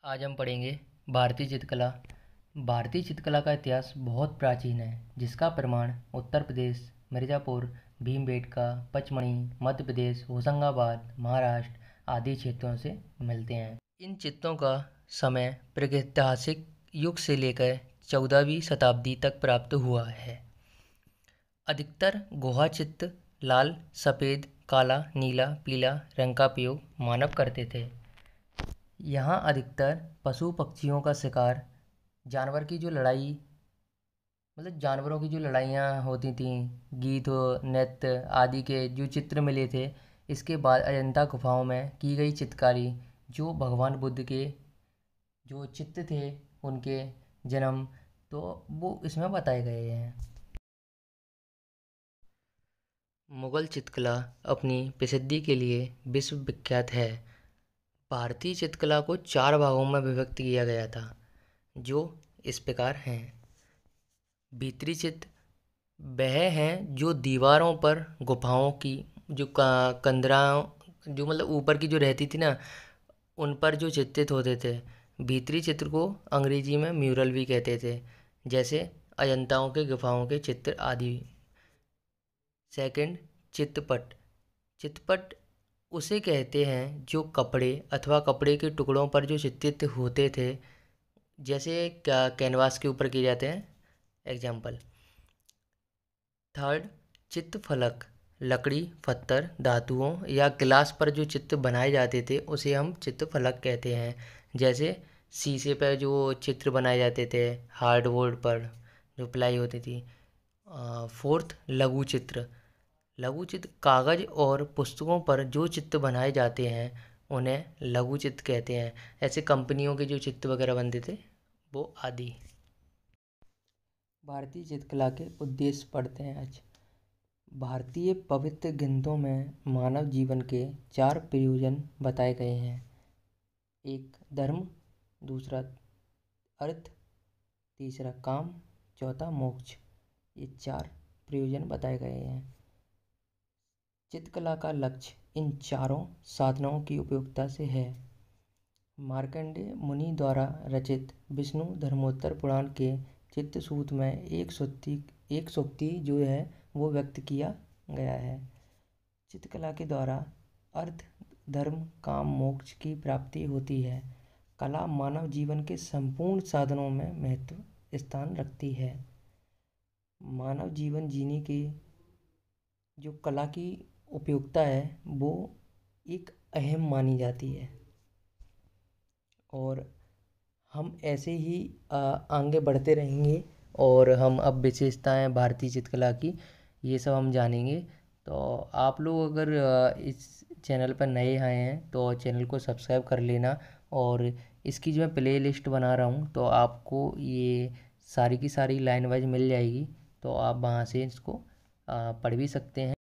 आज हम पढ़ेंगे भारतीय चित्रकला। भारतीय चित्रकला का इतिहास बहुत प्राचीन है, जिसका प्रमाण उत्तर प्रदेश, मिर्ज़ापुर, भीमबेटका, पचमढ़ी, मध्य प्रदेश, होशंगाबाद, महाराष्ट्र आदि क्षेत्रों से मिलते हैं। इन चित्रों का समय प्रागैतिहासिक युग से लेकर 14वीं शताब्दी तक प्राप्त हुआ है। अधिकतर गुहा चित्र लाल, सफ़ेद, काला, नीला, पीला रंग का प्रयोग मानव करते थे। यहाँ अधिकतर पशु पक्षियों का शिकार, जानवर की जो लड़ाई जानवरों की जो लड़ाइयाँ होती थीं, गीत नृत्य आदि के जो चित्र मिले थे। इसके बाद अजंता गुफाओं में की गई चित्रकारी, जो भगवान बुद्ध के जो चित्र थे उनके जन्म, तो वो इसमें बताए गए हैं। मुगल चित्रकला अपनी प्रसिद्धि के लिए विश्व विख्यात है। भारतीय चित्रकला को 4 भागों में विभक्त किया गया था, जो इस प्रकार हैं। भीतरी चित्र वह हैं जो दीवारों पर गुफाओं की जो कंदराओं जो ऊपर की जो रहती थी ना, उन पर जो चित्रित होते थे। भीतरी चित्र को अंग्रेजी में म्यूरल भी कहते थे, जैसे अजंताओं के गुफाओं के चित्र आदि। सेकंड, चित्रपट। चित्रपट उसे कहते हैं जो कपड़े अथवा कपड़े के टुकड़ों पर जो चित्रित होते थे, जैसे कैनवास के ऊपर किए जाते हैं। एग्जाम्पल। थर्ड, चित्रफलक। लकड़ी, पत्थर, धातुओं या गिलास पर जो चित्र बनाए जाते थे उसे हम चित्रफलक कहते हैं। जैसे शीशे पर जो चित्र बनाए जाते थे, हार्डबोर्ड पर जो प्लाई होती थी। फोर्थ, लघु चित्र। लघु चित्र कागज और पुस्तकों पर जो चित्र बनाए जाते हैं उन्हें लघु चित्र कहते हैं। ऐसे कंपनियों के जो चित्र वगैरह बनते थे वो आदि। भारतीय चित्रकला के उद्देश्य पढ़ते हैं आज। भारतीय पवित्र ग्रंथों में मानव जीवन के 4 प्रयोजन बताए गए हैं। एक धर्म, दूसरा अर्थ, तीसरा काम, चौथा मोक्ष। ये 4 प्रयोजन बताए गए हैं। चित्रकला का लक्ष्य इन चारों साधनों की उपयोगिता से है। मार्कंडेय मुनि द्वारा रचित विष्णु धर्मोत्तर पुराण के चित्रसूत्र में एक सूक्ति जो है वो व्यक्त किया गया है। चित्रकला के द्वारा अर्थ, धर्म, काम, मोक्ष की प्राप्ति होती है। कला मानव जीवन के संपूर्ण साधनों में महत्व स्थान रखती है। मानव जीवन जीने की जो कला की उपयोगिता है वो एक अहम मानी जाती है, और हम ऐसे ही आगे बढ़ते रहेंगे। और हम अब विशेषताएं भारतीय चित्रकला की ये सब हम जानेंगे। तो आप लोग अगर इस चैनल पर नए आए हैं तो चैनल को सब्सक्राइब कर लेना। और इसकी जो मैं प्ले लिस्ट बना रहा हूँ तो आपको ये सारी की सारी लाइन वाइज मिल जाएगी, तो आप वहाँ से इसको पढ़ भी सकते हैं।